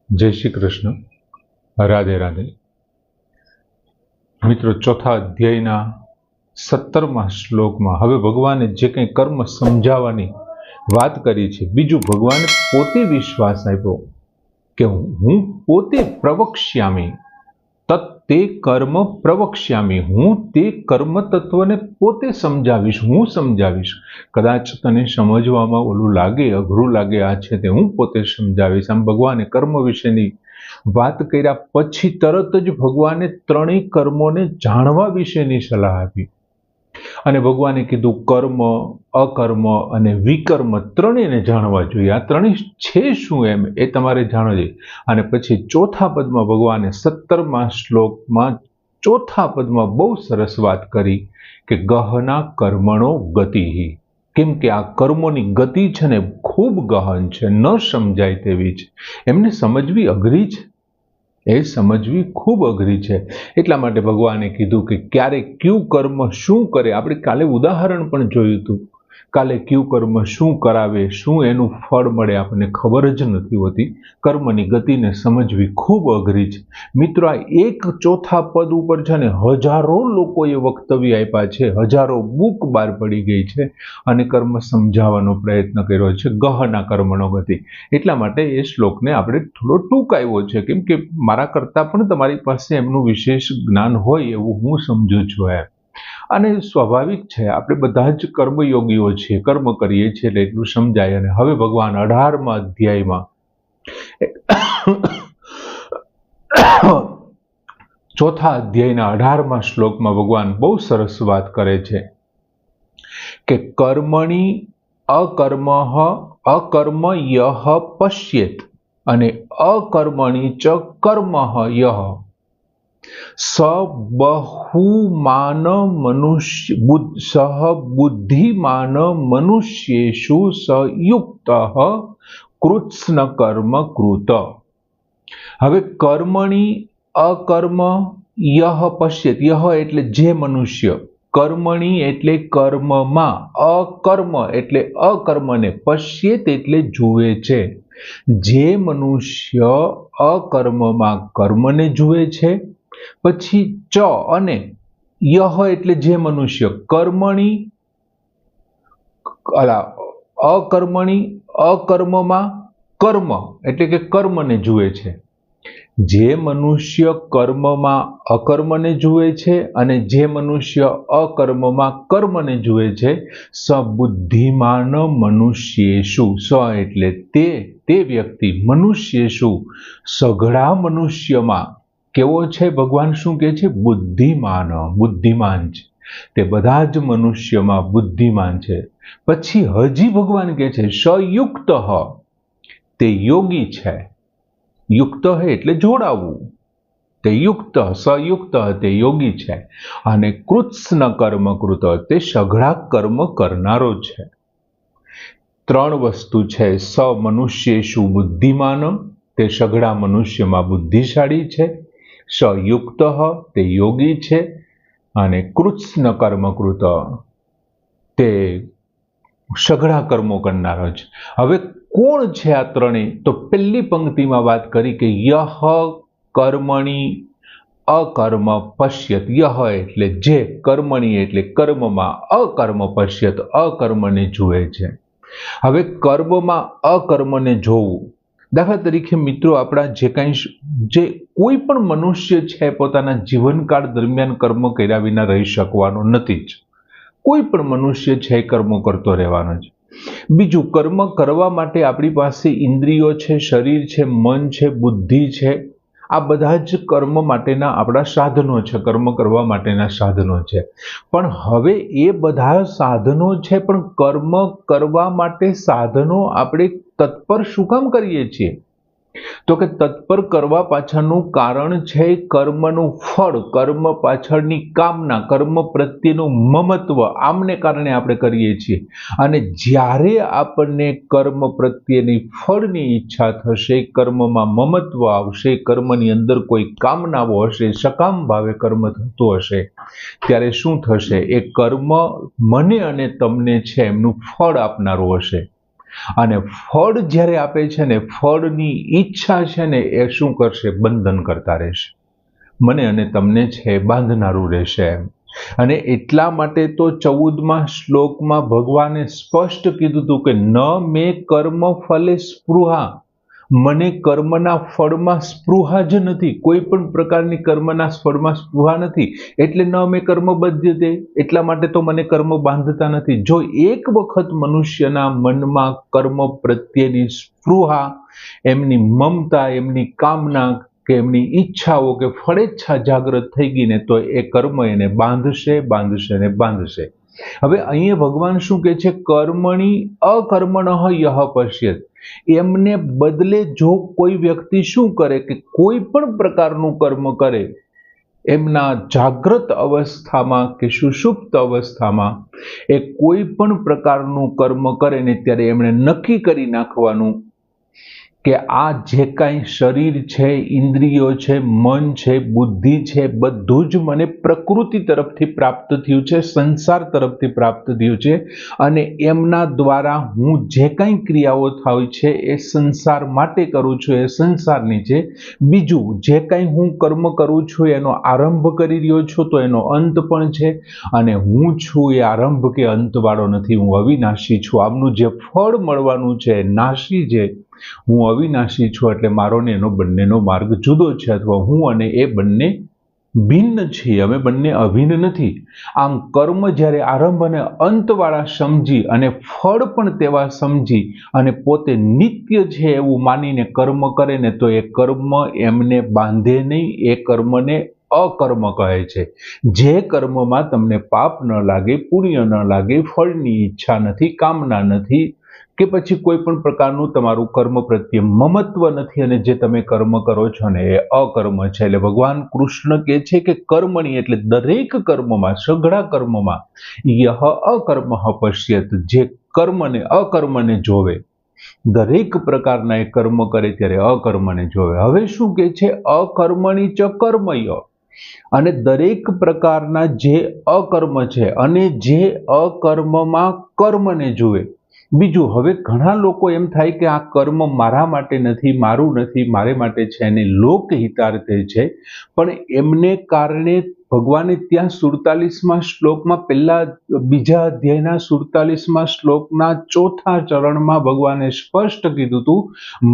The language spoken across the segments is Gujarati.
जय श्री कृष्ण। राधे राधे। मित्रों, चौथा अध्यायना 17मा श्लोकमां हवे भगवाने जे कंई कर्म समजाववानी वात करी छे, बीजुं भगवाने पोते विश्वास आप्यो के हूँ पोते प्रवक्ष्यामी तत्ते कर्म प्रवक्ष्यामी, हूँ ते कर्म तत्वने पोते समजावीश, हूँ समजावीश। कदाच तने समजवामां ओलुं लागे, अघरुं लागे, आ छे ते हूँ पोते समजावीश। आम भगवाने कर्म विशेनी વાત કર્યા પછી તરત જ ભગવાને ત્રણેય કર્મોને જાણવા વિશેની સલાહ આપી અને ભગવાને કીધું કર્મ, અકર્મ અને વિકર્મ ત્રણેયને જાણવા જોઈએ। આ ત્રણેય છે શું એમ એ તમારે જાણવું જોઈએ। અને પછી ચોથા પદમાં ભગવાને 17મા શ્લોકમાં ચોથા પદમાં બહુ સરસ વાત કરી કે ગહના કર્મણો ગતિ, કેમ કે આ કર્મોની ગતિ છે ને ખૂબ ગહન છે, ન સમજાય તેવી છે, એમને સમજવી અઘરી છે, એ સમજવી ખૂબ અઘરી છે। એટલા માટે ભગવાને કીધું કે ક્યારે ક્યુ કર્મ શું કરે, આપણે કાલે ઉદાહરણ પણ જોયું હતું। કાલે ક્યુ કર્મ શું કરાવે, શું એનું ફળ મળે આપણને ખબર જ નથી હોતી। કર્મની ગતિને સમજવી ખૂબ અઘરી છે। મિત્રો, આ એક ચોથા પદ ઉપર છે ને હજારો લોકોએ વક્તવ્ય આપ્યા છે, હજારો બુક બહાર પડી ગઈ છે અને કર્મ સમજાવવાનો પ્રયત્ન કર્યો છે, ગહના કર્મણો ગતિ। એટલા માટે એ શ્લોકને આપણે થોડો ટૂંકાવ્યો છે, કેમ કે મારા કરતાં પણ તમારી પાસે એમનું વિશેષ જ્ઞાન હોય એવું હું સમજુ છું એમ। અને સ્વાભાવિક છે, આપણે બધા જ કર્મયોગીઓ છીએ, કર્મ કરીએ છીએ એટલે એટલું સમજાય। અને હવે ભગવાન 18મા અધ્યાયમાં ચોથા અધ્યાયના 18મા શ્લોકમાં ભગવાન બહુ સરસ વાત કરે છે કે કર્મણી અકર્મઃ અકર્મયઃ પશ્યેત અને અકર્મણી ચ કર્મઃ યઃ સ બહુમાન મનુષ્ય સહ બુદ્ધિમાન મનુષ્યેષુ સંયુક્તઃ કૃત્સ્ન કર્મ કૃત। હવે કર્મણી અકર્મ યહ પશ્યેત, યહ એટલે જે મનુષ્ય, કર્મણી એટલે કર્મમાં, અકર્મ એટલે અકર્મને, પશ્યેત એટલે જુએ છે। જે મનુષ્ય અકર્મમાં કર્મને જુએ છે, પછી ચ અને યહ એટલે જે મનુષ્ય કર્મણી અકર્મણી અકર્મમાં કર્મ એટલે કે કર્મને જુએ છે। જે મનુષ્ય કર્મમાં અકર્મને જુએ છે અને જે મનુષ્ય અકર્મમાં કર્મને જુએ છે, સબુદ્ધિમાન મનુષ્યેષુ, સ એટલે તે વ્યક્તિ, મનુષ્યેષુ સઘળા મનુષ્યમાં કેવો છે, ભગવાન શું કહે છે, બુદ્ધિમાન, બુદ્ધિમાન છે, તે બધા જ મનુષ્યમાં બુદ્ધિમાન છે। પછી હજી ભગવાન કહે છે સંયુક્ત, તે યોગી છે, યુક્ત એટલે જોડાવું, તે યુક્ત, સંયુક્ત તે યોગી છે। અને કૃત્સ્ન કર્મ કૃત, તે સઘળા કર્મ કરનારો છે। ત્રણ વસ્તુ છે, સ મનુષ્યેષુ બુદ્ધિમાન, તે સઘળા મનુષ્યમાં બુદ્ધિશાળી છે, સંયુક્ત તે યોગી છે, અને કૃત્સ્ન કર્મ કૃત તે સઘળા કર્મો કરનારો છે। હવે કોણ છે આ ત્રણેય? તો પહેલી પંક્તિમાં વાત કરી કે યહ કર્મણી અકર્મ પશ્યત, યહ એટલે જે, કર્મણી એટલે કર્મમાં, અકર્મ પશ્યત અકર્મને જુએ છે। હવે કર્મમાં અકર્મને જોવું, દાખલા તરીકે મિત્રો, આપણા જે કોઈ પણ મનુષ્ય છે પોતાના જીવનકાળ દરમિયાન કર્મ કર્યા વિના રહી શકવાનો નથી જ, કોઈ પણ મનુષ્ય છે કર્મો કરતો રહેવાનો છે। બીજું, કર્મ કરવા માટે આપણી પાસે ઇન્દ્રિયો છે, શરીર છે, મન છે, બુદ્ધિ છે, આ બધા જ કર્મ માટેના આપણા સાધનો છે, કર્મ કરવા માટેના સાધનો છે। પણ હવે એ બધા સાધનો છે, પણ કર્મ કરવા માટે સાધનો આપણે તત્પર શું કામ કરીએ છીએ? તો કે તત્પર કરવા પાછળનું કારણ છે કર્મનું ફળ, કર્મ પાછળની કામના, કર્મ પ્રત્યેનું મમત્વ, આમને કારણે આપણે કરીએ છીએ। અને જ્યારે આપણને કર્મ પ્રત્યેની ફળની ઈચ્છા થશે, કર્મમાં મમત્વ આવશે, કર્મની અંદર કોઈ કામનાઓ હશે, સકામ ભાવે કર્મ થતું હશે, ત્યારે શું થશે? એ કર્મ મને અને તમને છે એમનું ફળ આપનારું હશે। અને ફળ જ્યારે આપે છે ને, ફળની ઈચ્છા છે ને એ શું કરશે? બંધન કરતા રહેશે, મને અને તમને છે બાંધનારું રહેશે એમ. અને એટલા માટે તો 14મા શ્લોકમાં ભગવાને સ્પષ્ટ કીધું હતું કે ન મે કર્મ ફલે સ્પૃહા, મને કર્મના ફળમાં સ્પૃહા જ નથી, કોઈ પણ પ્રકારની કર્મના ફળમાં સ્પૃહા નથી, એટલે ન મે કર્મ બધ્યતે, એટલા માટે તો મને કર્મ બાંધતા નથી. જો એક વખત મનુષ્યના મનમાં કર્મ પ્રત્યેની સ્પૃહા, એમની મમતા, એમની કામના કે એમની ઈચ્છાઓ કે ફળેચ્છા જાગૃત થઈ ગઈ ને, તો એ કર્મ એને બાંધશે, બાંધશે ને બાંધશે. હવે અહીંયા ભગવાન શું કહે છે? કર્મણી અકર્મણઃ યહ પશ્યત. એમને બદલે જો કોઈ વ્યક્તિ શું કરે કે કોઈ પણ પ્રકારનું કર્મ કરે, એમના જાગ્રત અવસ્થામાં કે સુષુપ્ત અવસ્થામાં એ કોઈ પણ પ્રકારનું કર્મ કરે ને, ત્યારે એમણે નક્કી કરી નાખવાનું કે આ જે કાંઈ શરીર છે, ઇન્દ્રિયો છે, મન છે, બુદ્ધિ છે, બધું જ મને પ્રકૃતિ તરફથી પ્રાપ્ત થયું છે, સંસાર તરફથી પ્રાપ્ત થયું છે, અને એમના દ્વારા હું જે કાંઈ ક્રિયાઓ થાય છે એ સંસાર માટે કરું છું, એ સંસારની છે. બીજું જે કાંઈ હું કર્મ કરું છું એનો આરંભ કરી રહ્યો છું તો એનો અંત પણ છે, અને હું છું એ આરંભ કે અંતવાળો નથી, હું અવિનાશી છું. આમનું જે ફળ મળવાનું છે નાશી છે, હું અવિનાશી છું, એટલે મારો ને એનો બંનેનો માર્ગ જુદો છે, અથવા હું અને એ બંને ભિન્ન છીએ, અમે બંને અભિન્ન નથી. આમ કર્મ જ્યારે આરંભ અને અંતવાળા સમજી અને ફળ પણ તેવા સમજી અને પોતે નિત્ય છે એવું માનીને કર્મ કરે ને, તો એ કર્મ એમને બાંધે નહીં, એ કર્મને અકર્મ કહે છે. જે કર્મમાં તમને પાપ ન લાગે, પુણ્ય ન લાગે, ફળની ઈચ્છા નથી, કામના નથી, કે પછી કોઈ પણ પ્રકારનું તમારું કર્મ પ્રત્યે મમત્વ નથી, અને જે તમે કર્મ કરો છો ને એ અકર્મ છે. એટલે ભગવાન કૃષ્ણ કહે છે કે કર્મણી એટલે દરેક કર્મમાં, સઘળા કર્મમાં યહ અકર્મ પશ્યત, જે કર્મને અકર્મને જોવે, દરેક પ્રકારના એ કર્મ કરે ત્યારે અકર્મને જોવે. હવે શું કહે છે? અકર્મણી ચ કર્મય, અને દરેક પ્રકારના જે અકર્મ છે અને જે અકર્મમાં કર્મને જુએ. બીજું, હવે ઘણા લોકો એમ થાય કે આ કર્મ મારા માટે નથી, મારું નથી, મારે માટે છે, અને લોકહિતાર્થે છે, પણ એમને કારણે ભગવાને ત્યાં 47મા શ્લોકમાં, બીજા અધ્યાયના 47મા શ્લોકના 4થા ચરણમાં ભગવાને સ્પષ્ટ કીધું હતું,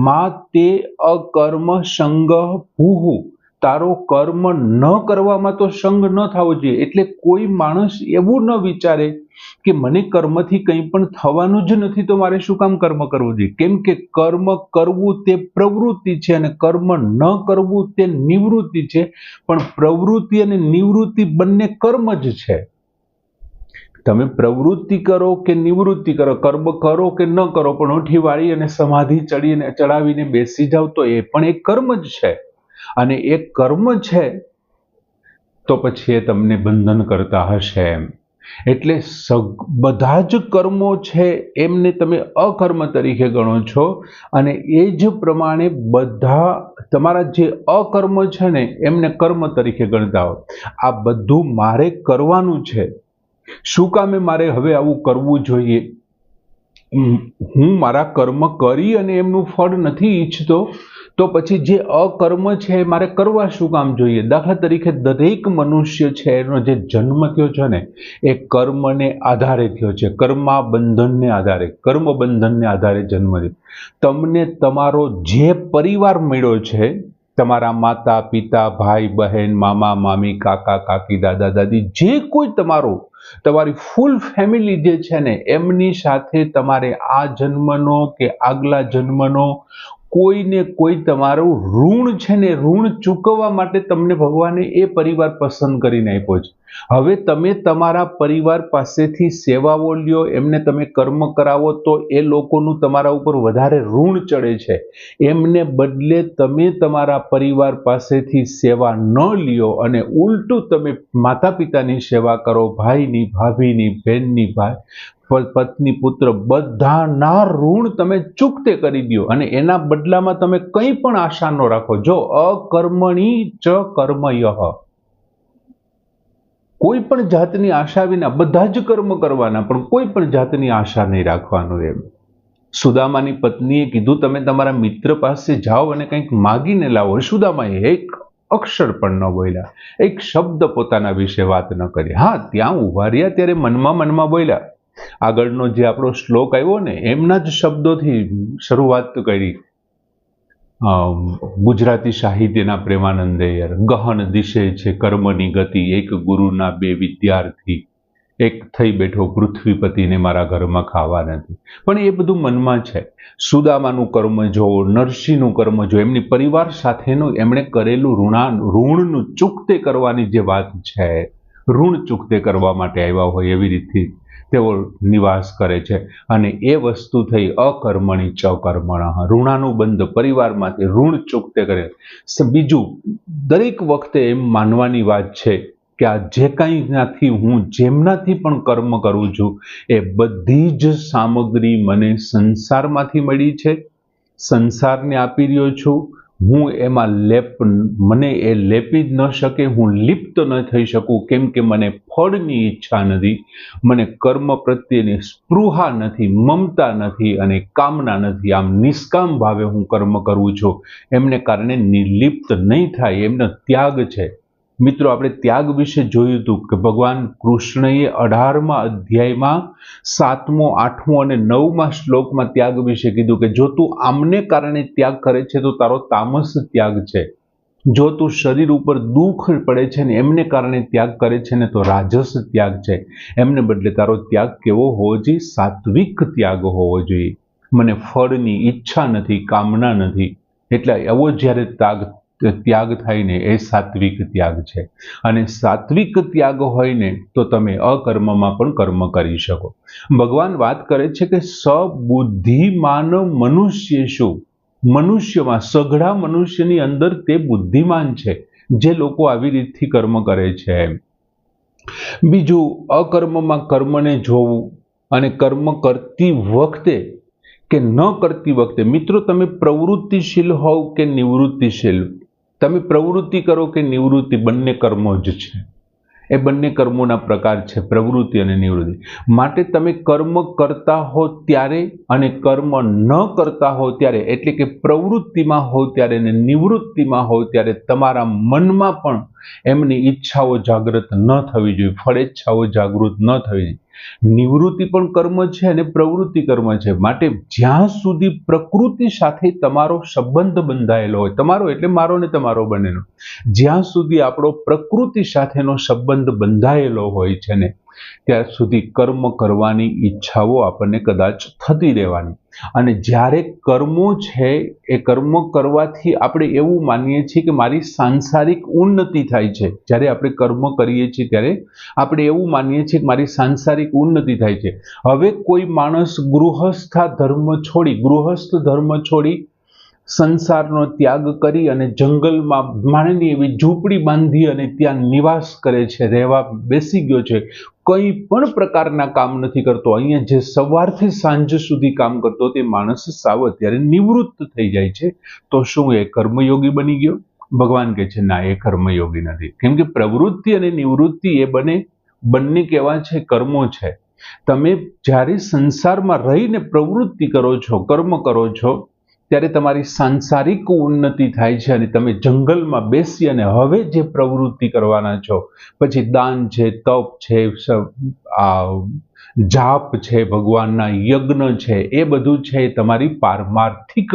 મા તે અકર્મ સંગ ભૂહુ, તારો કર્મ ન કરવામાં તો સંગ ન થવો જોઈએ. એટલે કોઈ માણસ એવું ન વિચારે કે મને કર્મથી કંઈ પણ થવાનું જ નથી, તો મારે શું કામ કર્મ કરવું જોઈએ? કેમ કે કર્મ કરવું તે પ્રવૃત્તિ છે, અને કર્મ ન કરવું તે નિવૃત્તિ છે. પણ પ્રવૃત્તિ અને નિવૃત્તિ બંને કર્મ જ છે. તમે પ્રવૃત્તિ કરો કે નિવૃત્તિ કરો, કર્મ કરો કે ન કરો, પણ ઉઠી વાળી અને સમાધિ ચડાવીને બેસી જાવ તો એ પણ એક કર્મ જ છે. અને એ કર્મ છે તો પછી એ તમને બંધન કરતા હશે એમ. એટલે બધા જ કર્મો છે એમને તમે અકર્મ તરીકે ગણો છો, અને એ જ પ્રમાણે બધા તમારા જે અકર્મ છે ને એમને કર્મ તરીકે ગણતા હો. આ બધું મારે કરવાનું છે. શું કામે મારે હવે આવું કરવું જોઈએ? હું મારા કર્મ કરી અને એમનું ફળ નથી ઈચ્છતો, તો પછી જે અકર્મ છે એ મારે કરવા શું કામ જોઈએ? દાખલા તરીકે દરેક મનુષ્ય છે એનો જે જન્મ થયો છે ને એ કર્મને આધારે થયો છે, કર્મબંધનને આધારે, કર્મબંધનને આધારે જન્મ થયો. તમને તમારો જે પરિવાર મળ્યો છે, તમારા માતા પિતા, ભાઈ બહેન, મામા મામી, કાકા કાકી, દાદા દાદી, જે કોઈ તમારી ફૂલ ફેમિલી જે છે ને, એમની સાથે તમારે આ જન્મનો કે આગલા જન્મનો કોઈને કોઈ તમારું ઋણ છે ને, ઋણ ચૂકવવા માટે તમને ભગવાને એ પરિવાર પસંદ કરીને આપ્યો છે. હવે તમે તમારા પરિવાર પાસેથી સેવાઓ લ્યો, એમને તમે કર્મ કરાવો, તો એ લોકોનું તમારા ઉપર વધારે ઋણ ચડે છે. એમને બદલે તમે તમારા પરિવાર પાસેથી સેવા ન લ્યો અને ઉલટું તમે માતા પિતાની સેવા કરો, ભાઈની, ભાભીની, બહેનની, પત્ની, પુત્ર, બધાના ઋણ તમે ચૂકતે કરી દો, અને એના બદલામાં તમે કંઈ પણ આશા ન રાખો. જો અકર્મણી ચ કર્મયઃ, કોઈ પણ જાતની આશા વિના બધા જ કર્મ કરવાના, પણ કોઈ પણ જાતની આશા નહીં રાખવાનું એમ. સુદામાની પત્નીએ કીધું તમે તમારા મિત્ર પાસે જાઓ અને કંઈક માગીને લાવો. સુદામાએ એક અક્ષર પણ ન બોલ્યા, એક શબ્દ પોતાના વિશે વાત ન કરી. હા, ત્યાં ઉભા રહ્યા ત્યારે મનમાં બોલ્યા. આગળનો જે આપણો શ્લોક આવ્યો ને એમના જ શબ્દોથી શરૂઆત કરી. ગુજરાતી સાહિત્યના પ્રેમાનંદે યાર, ગહન દિશે છે કર્મની ગતિ, એક ગુરુના બે વિદ્યાર્થી, એક થઈ બેઠો પૃથ્વીપતિને મારા ઘરમાં ખાવા નથી. પણ એ બધું મનમાં છે. સુદામાનું કર્મ જો, નરસિંહનું કર્મ જો, એમની પરિવાર સાથેનું એમણે કરેલું ઋણનું ચૂકતે કરવાની જે વાત છે, ઋણ ચૂકતે કરવા માટે આવ્યા હોય એવી રીતે તેઓ નિવાસ કરે છે. અને એ વસ્તુ થઈ અકર્મણી ચ કર્મણ, ઋણાનુબંધ પરિવારમાંથી ઋણ ચૂકતે કરે. બીજું, દરેક વખતે એમ માનવાની વાત છે કે આ જે કંઈનાથી હું જેમનાથી પણ કર્મ કરું છું એ બધી જ સામગ્રી મને સંસારમાંથી મળી છે, સંસારને આપી રહ્યો છું. હું એમાં મને એ લેપી જ ન શકે, હું લિપ્ત ન થઈ શકું, કેમ કે મને ફળની ઈચ્છા નથી, મને કર્મ પ્રત્યેની સ્પૃહા નથી, મમતા નથી અને કામના નથી. આમ નિષ્કામ ભાવે હું કર્મ કરું છું. એમને કારણે નિર્લિપ્ત નહીં થાય, એમનો ત્યાગ છે. મિત્રો, આપણે ત્યાગ વિશે જોયું હતું કે ભગવાન કૃષ્ણએ 18મા અધ્યાયમાં 7મો, 8મો અને 9મા શ્લોકમાં ત્યાગ વિશે કીધું કે જો તું આમને કારણે ત્યાગ કરે છે તો તારો તામસ ત્યાગ છે. જો તું શરીર ઉપર દુઃખ પડે છે ને એમને કારણે ત્યાગ કરે છે ને તો રાજસ ત્યાગ છે. એમને બદલે તારો ત્યાગ કેવો હોવો જોઈએ? સાત્વિક ત્યાગ હોવો જોઈએ. મને ફળની ઈચ્છા નથી, કામના નથી. એટલે એવો જ્યારે ત્યાગ થાય ને એ સાત્વિક ત્યાગ છે. અને સાત્વિક ત્યાગ હોય ને તો તમે અકર્મમાં પણ કર્મ કરી શકો. ભગવાન વાત કરે છે કે સબુદ્ધિમાન મનુષ્ય શું, મનુષ્યમાં, સઘળા મનુષ્યની અંદર તે બુદ્ધિમાન છે જે લોકો આવી રીતથી કર્મ કરે છે. બીજું, અકર્મમાં કર્મને જોવું અને કર્મ કરતી વખતે કે ન કરતી વખતે, મિત્રો તમે પ્રવૃત્તિશીલ હોવ કે નિવૃત્તિશીલ, તમે પ્રવૃત્તિ કરો કે નિવૃત્તિ, બંને કર્મો જ છે. એ બંને કર્મોના પ્રકાર છે, પ્રવૃત્તિ અને નિવૃત્તિ. માટે તમે કર્મ કરતા હો ત્યારે અને કર્મ ન કરતા હો ત્યારે, એટલે કે પ્રવૃત્તિમાં હો ત્યારે અને નિવૃત્તિમાં હો ત્યારે તમારા મનમાં પણ એમની ઈચ્છાઓ જાગૃત ન થવી જોઈએ, ફળેચ્છાઓ જાગૃત ન થવી જોઈએ. નિવૃત્તિ પણ કર્મ છે અને પ્રવૃત્તિ કર્મ છે. માટે જ્યાં સુધી પ્રકૃતિ સાથે તમારો સંબંધ બંધાયેલો હોય, તમારો એટલે મારો ને તમારો બંનેનો, જ્યાં સુધી આપણો પ્રકૃતિ સાથેનો સંબંધ બંધાયેલો હોય છે ને ત્યાં સુધી કર્મ કરવાની ઈચ્છાઓ આપણને કદાચ થતી રહેવાની. અને જ્યારે કર્મો છે એ કર્મ કરવાથી આપણે એવું માનીએ છીએ કે મારી સાંસારિક ઉન્નતિ થાય છે. જ્યારે આપણે કર્મ કરીએ છીએ ત્યારે આપણે એવું માનીએ છીએ કે મારી સાંસારિક ઉન્નતિ થાય છે. હવે કોઈ માણસ ગૃહસ્થ ધર્મ છોડી સંસારનો ત્યાગ કરી અને જંગલમાં માણેની એવી ઝૂંપડી બાંધી અને ત્યાં નિવાસ કરે છે, રહેવા બેસી ગયો છે, કંઈ પણ પ્રકારના કામ નથી કરતો. અહીંયા જે સવારથી સાંજ સુધી કામ કરતો તે માણસ સાવ અત્યારે નિવૃત્ત થઈ જાય છે. તો શું એ કર્મયોગી બની ગયો? ભગવાન કહે છે ના, એ કર્મયોગી નથી. કેમ કે પ્રવૃત્તિ અને નિવૃત્તિ એ બંને કેવા છે? કર્મો છે. તમે જ્યારે સંસારમાં રહીને પ્રવૃત્તિ કરો છો, કર્મ કરો છો, ત્યારે તમારી સાંસારિક ઉન્નતિ થાય છે અને તમે જંગલમાં બેસી અને હવે જે પ્રવૃત્તિ કરવાના છો, પછી દાન છે, તપ છે, જાપ છે, ભગવાનના યજ્ઞ છે, એ બધું છે તમારી પારમાર્થિક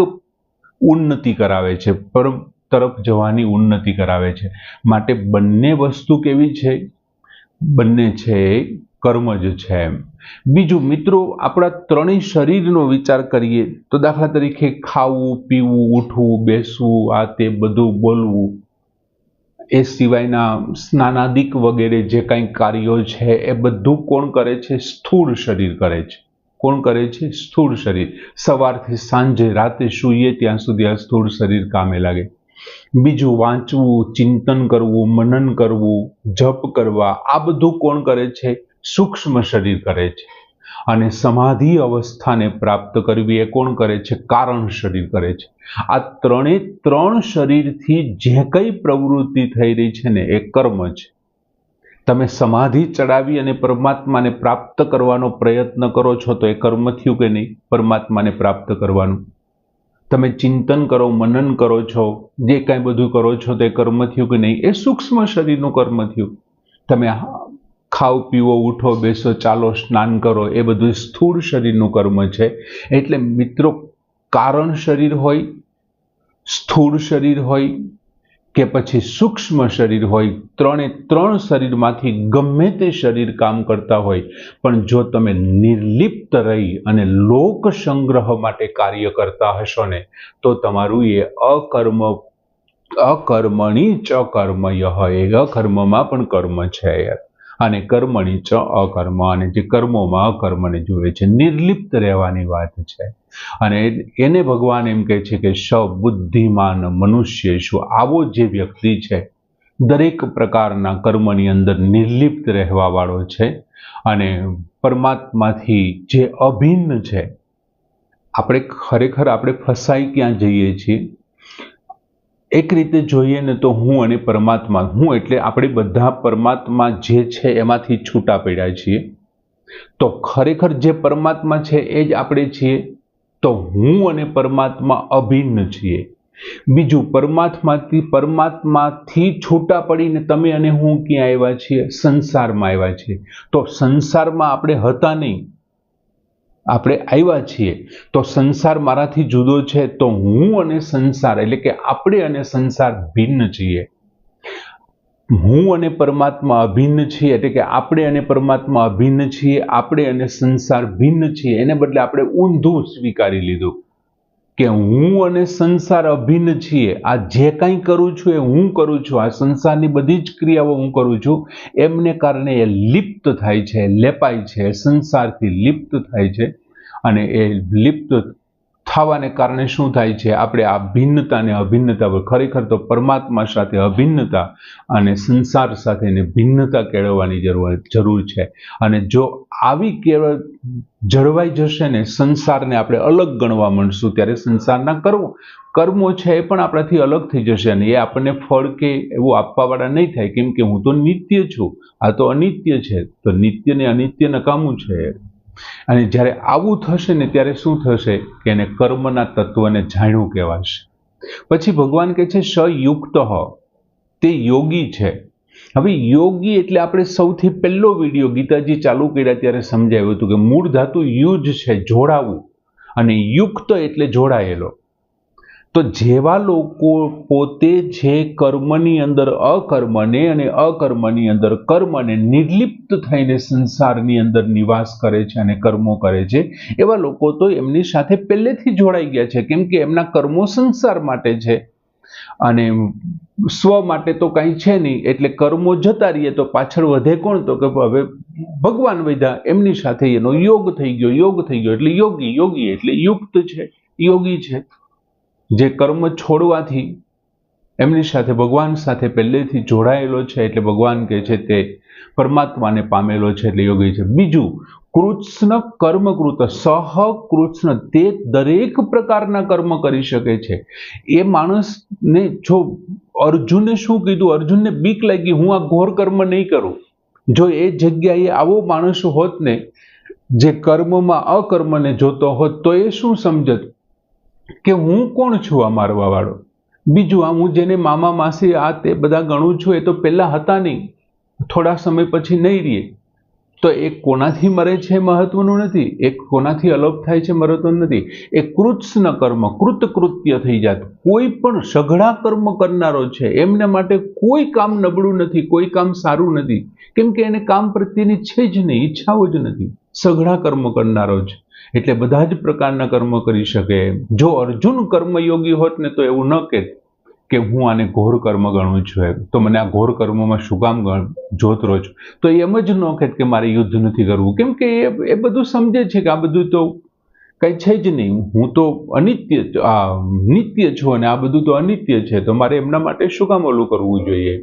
ઉન્નતિ કરાવે છે, પરમ તરફ જવાની ઉન્નતિ કરાવે છે. માટે બંને વસ્તુ કેવી છે? બંને છે કર્મ જ છે. બીજું, મિત્રો, આપણા ત્રણેય શરીરનો વિચાર કરીએ તો દાખલા તરીકે ખાવું, પીવું, ઉઠવું, બેસવું, આ તે બધું બોલવું, એ સિવાયના સ્નાનાદિક વગેરે જે કંઈ કાર્યો છે એ બધું કોણ કરે છે? સ્થૂળ શરીર કરે છે. કોણ કરે છે? સ્થૂળ શરીર. સવારથી સાંજે રાતે સૂઈએ ત્યાં સુધી આ સ્થૂળ શરીર કામે લાગે. બીજું, વાંચવું, ચિંતન કરવું, મનન કરવું, જપ કરવા, આ બધું કોણ કરે છે? સૂક્ષ્મ શરીર કરે છે. અને સમાધિ અવસ્થાને પ્રાપ્ત કરવી એ કોણ કરે છે? કારણ શરીર કરે છે. આ ત્રણ શરીરથી જે કઈ પ્રવૃત્તિ થઈ રહી છે ને એ કર્મ છે. તમે સમાધિ ચડાવી અને પરમાત્માને પ્રાપ્ત કરવાનો પ્રયત્ન કરો છો તો એ કર્મ થયું કે નહીં? પરમાત્માને પ્રાપ્ત કરવાનું. તમે ચિંતન કરો, મનન કરો છો, જે કાંઈ બધું કરો છો તો એ કર્મ થયું કે નહીં? એ સૂક્ષ્મ શરીરનું કર્મ થયું. તમે ખાઓ, પીવો, ઉઠો, બેસો, ચાલો, સ્નાન કરો, એ બધું સ્થૂળ શરીરનું કર્મ છે. એટલે મિત્રો, કારણ શરીર હોય, સ્થૂળ શરીર હોય કે પછી સૂક્ષ્મ શરીર હોય, ત્રણ શરીરમાંથી ગમે તે શરીર કામ કરતા હોય, પણ જો તમે નિર્લિપ્ત રહી અને લોક સંગ્રહ માટે કાર્ય કરતા હશો ને તો તમારું એ અકર્મણી ચ કર્મય, એ અકર્મમાં પણ કર્મ છે અને કર્મણી ચ અકર્મ, અને જે કર્મોમાં અકર્મને જુએ છે. નિર્લિપ્ત રહેવાની વાત છે. અને એને ભગવાન એમ કહે છે કે સબુદ્ધિમાન મનુષ્ય શું, આવો જે વ્યક્તિ છે દરેક પ્રકારના કર્મની અંદર નિર્લિપ્ત રહેવા વાળો છે અને પરમાત્માથી જે અભિન્ન છે. આપણે ફસાઈ ક્યાં જઈએ છીએ? એક રીતે જોઈએ ને તો હું અને પરમાત્મા, હું એટલે આપણે બધા પરમાત્મા જે છે એમાંથી છૂટા પડ્યા છીએ. તો ખરેખર જે પરમાત્મા છે એ જ આપણે છીએ. તો હું અને પરમાત્મા અભિન્ન છીએ. બીજું, પરમાત્માથી છૂટા પડીને તમે અને હું ક્યાં આવ્યા છીએ? સંસારમાં આવ્યા છીએ. તો સંસારમાં આપણે હતા નહીં, આપણે આવ્યા છીએ. તો સંસાર મારાથી જુદો છે, તો હું અને સંસાર એટલે કે આપણે અને સંસાર ભિન્ન છીએ. હું અને પરમાત્મા અભિન્ન છીએ, એટલે કે આપણે અને પરમાત્મા અભિન્ન છીએ, આપણે અને સંસાર ભિન્ન છીએ. એને બદલે આપણે ઊંધું સ્વીકારી લીધું કે હું અને સંસાર અભિન્ન છીએ. આ જે કંઈ કરું છું એ હું કરું છું, આ સંસારની બધી જ ક્રિયાઓ હું કરું છું. એમને કારણે એ લિપ્ત થાય છે, લેપાય છે, સંસારથી લિપ્ત થાય છે. અને એ લિપ્ત થવાને કારણે શું થાય છે? આપણે આ ભિન્નતા ને અભિન્નતા, ખરેખર તો પરમાત્મા સાથે અભિન્નતા અને સંસાર સાથેની ભિન્નતા કેળવવાની જરૂર છે. અને જો આવી કેળવ જળવાઈ જશે ને, સંસારને આપણે અલગ ગણવા માંડશું, ત્યારે સંસારના કર્મો છે એ પણ આપણાથી અલગ થઈ જશે અને એ આપણને ફળ કે એવું આપવાવાળા નહીં થાય. કેમ કે હું તો નિત્ય છું, આ તો અનિત્ય છે. તો નિત્ય ને અનિત્ય નકામું છે. અને જ્યારે આવું થશે ને ત્યારે શું થશે કે એને કર્મના તત્વને જાણ્યું કહેવાશે. પછી ભગવાન કહે છે સયુક્ત, તે યોગી છે. હવે યોગી એટલે આપણે સૌથી પહેલો વિડીયો ગીતાજી ચાલુ કર્યા ત્યારે સમજાવ્યું હતું કે મૂળ ધાતુ યુજ છે, જોડાવું, અને યુક્ત એટલે જોડાયેલો. તો જેવા લોકો પોતે જે કર્મની અંદર અકર્મને અને અકર્મની અંદર કર્મને નિર્લિપ્ત થઈને સંસારની અંદર નિવાસ કરે છે અને કર્મો કરે છે, એવા લોકો તો એમની સાથે પહેલેથી જોડાઈ ગયા છે. કેમ કે એમના કર્મો સંસાર માટે છે અને સ્વ માટે તો કંઈ છે નહીં. એટલે કર્મો જતા રહીએ તો પાછળ વધે કોણ? તો કે હવે ભગવાન વધ્યા, એમની સાથે એનો યોગ થઈ ગયો એટલે યોગી એટલે યુક્ત છે, યોગી છે. જે કર્મ છોડવાથી એમની સાથે ભગવાન સાથે પહેલેથી જોડાયેલો છે, એટલે ભગવાન કહે છે તે પરમાત્માને પામેલો છે, એટલે યોગી છે. બીજું, કૃષ્ણ કર્મકૃત, સહ કૃષ્ણ, તે દરેક પ્રકારના કર્મ કરી શકે છે. એ માણસને, જો અર્જુને શું કીધું? અર્જુનને બીક લાગી, હું આ ઘોર કર્મ નહીં કરું. જો એ જગ્યાએ આવો માણસ હોત ને, જે કર્મમાં અકર્મને જોતો હોત, તો એ શું સમજત કે હું કોણ છું આ મારવા વાળો? બીજું, આ હું જેને મામા માસી આ તે બધા ગણું છું, એ તો પહેલા હતા નહીં, થોડા સમય પછી નહીં રહીએ. તો એ કોનાથી મરે છે મહત્વનું નથી, એ કોનાથી અલોપ થાય છે મહત્વનું નથી. એ કૃત્સ્ન કર્મ, કૃતકૃત્ય થઈ જાત. કોઈ પણ સઘળા કર્મ કરનારો છે, એમના માટે કોઈ કામ નબળું નથી, કોઈ કામ સારું નથી. કેમ કે એને કામ પ્રત્યેની છે જ નહીં, ઈચ્છાઓ જ નથી. સઘળા કર્મ કરનારો છે, એટલે બધા જ પ્રકારના કર્મ કરી શકે. જો અર્જુન કર્મયોગી હોત ને તો એવું ન કહેત કે હું આને ઘોર કર્મ ગણું છું, તો મને આ ઘોર કર્મમાં શું કામ જોતરો છું. તો એમ જ ન કહેત કે મારે યુદ્ધ નથી કરવું. કેમ કે એ બધું સમજે છે કે આ બધું તો કંઈ છે જ નહીં, હું તો નિત્ય છું અને આ બધું તો અનિત્ય છે, તો મારે એમના માટે શું કામ ઓલું કરવું જોઈએ.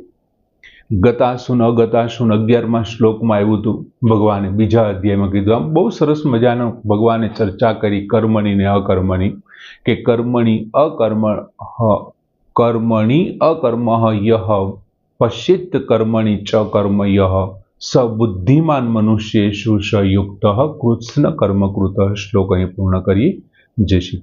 ગતાસુન અગતાસુન 11મા શ્લોકમાં આવ્યું હતું, ભગવાને બીજા અધ્યાયમાં કીધું. આમ બહુ સરસ મજાનો ભગવાને ચર્ચા કરી કર્મની ને અકર્મની, કે કર્મણી અકર્મ યહ પશ્યેત કર્મણિ ચ કર્મયઃ સ બુદ્ધિમાન મનુષ્યેષુ સ યુક્તઃ કૃત્સ્ન કર્મકૃતઃ. શ્લોક અહીં પૂર્ણ કરીએ. જય શ્રી કૃષ્ણ.